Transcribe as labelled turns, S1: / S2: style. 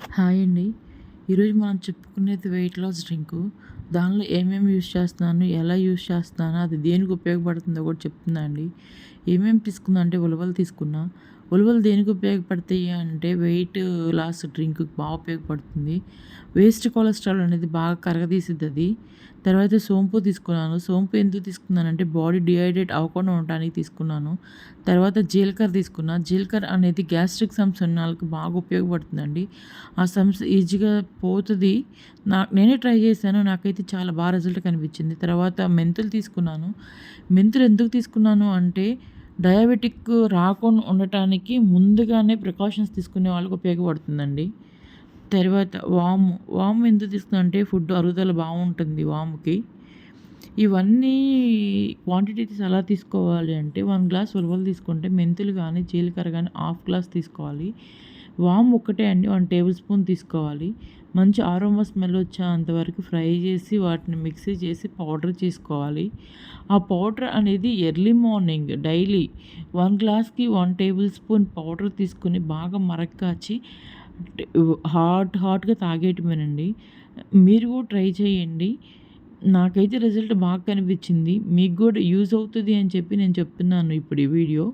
S1: Hi అండి. ఈరోజు మనం చెప్పుకునేది వెయిట్ లాస్ డ్రింకు. దానిలో ఏమేమి యూజ్ చేస్తున్నాను, ఎలా యూజ్ చేస్తున్నాను, అది దేనికి ఉపయోగపడుతుందో కూడా చెప్తున్నా అండి. ఏమేమి తీసుకున్నా అంటే ఉలవలు తీసుకున్నా. ఉలవలు దేనికి ఉపయోగపడతాయి అంటే వెయిట్ లాస్ డ్రింక్‌కి బాగా ఉపయోగపడుతుంది. వేస్ట్ కొలెస్ట్రాల్ అనేది బాగా కరగదీసిద్దది. తర్వాత సోంపు తీసుకున్నాను. సోంపు ఎందుకు తీసుకున్నానంటే బాడీ డీహైడ్రేట్ అవ్వకుండా ఉండటానికి తీసుకున్నాను. తర్వాత జీలకర్ర తీసుకున్నా. జీలకర్ర అనేది గ్యాస్ట్రిక్ సమస్య ఉన్న వాళ్ళకి బాగా ఉపయోగపడుతుందండి. ఆ సమస్య ఈజీగా పోతది. నేనే ట్రై చేశాను. నాకైతే చాలా రిజల్ట్ కనిపించింది. తర్వాత మెంతులు తీసుకున్నాను. మెంతులు ఎందుకు తీసుకున్నాను అంటే డయాబెటిక్ రాకుండా ఉండటానికి ముందుగానే ప్రికాషన్స్ తీసుకునే వాళ్ళకి ఉపయోగపడుతుందండి. తర్వాత వాము ఎందుకు తీసుకున్నా అంటే ఫుడ్ అరుగుదల బాగుంటుంది వాముకి. ఇవన్నీ క్వాంటిటీస్ ఎలా తీసుకోవాలి అంటే 1 గ్లాస్ ఉలవలు తీసుకుంటే మెంతులు గానీ, జీలకర్ర గానీ హాఫ్ గ్లాస్ తీసుకోవాలి. వాము ఒక్కటే అండి 1 టేబుల్ స్పూన్ తీసుకోవాలి. మంచి ఆరోమా స్మెల్ వచ్చేంత వరకు ఫ్రై చేసి వాటిని మిక్సీ చేసి పౌడర్ చేసుకోవాలి. ఆ పౌడర్ అనేది ఎర్లీ మార్నింగ్ డైలీ 1 గ్లాస్‌కి 1 టేబుల్ స్పూన్ పౌడర్ తీసుకొని బాగా మరక్కాచి హాట్‌గా తాగేయటమేనండి. మీరు కూడా ట్రై చేయండి. నాకైతే రిజల్ట్ బాగా కనిపించింది. మీకు కూడా యూజ్ అవుతది అని చెప్పి నేను చెప్తున్నాను ఇప్పుడు ఈ వీడియో.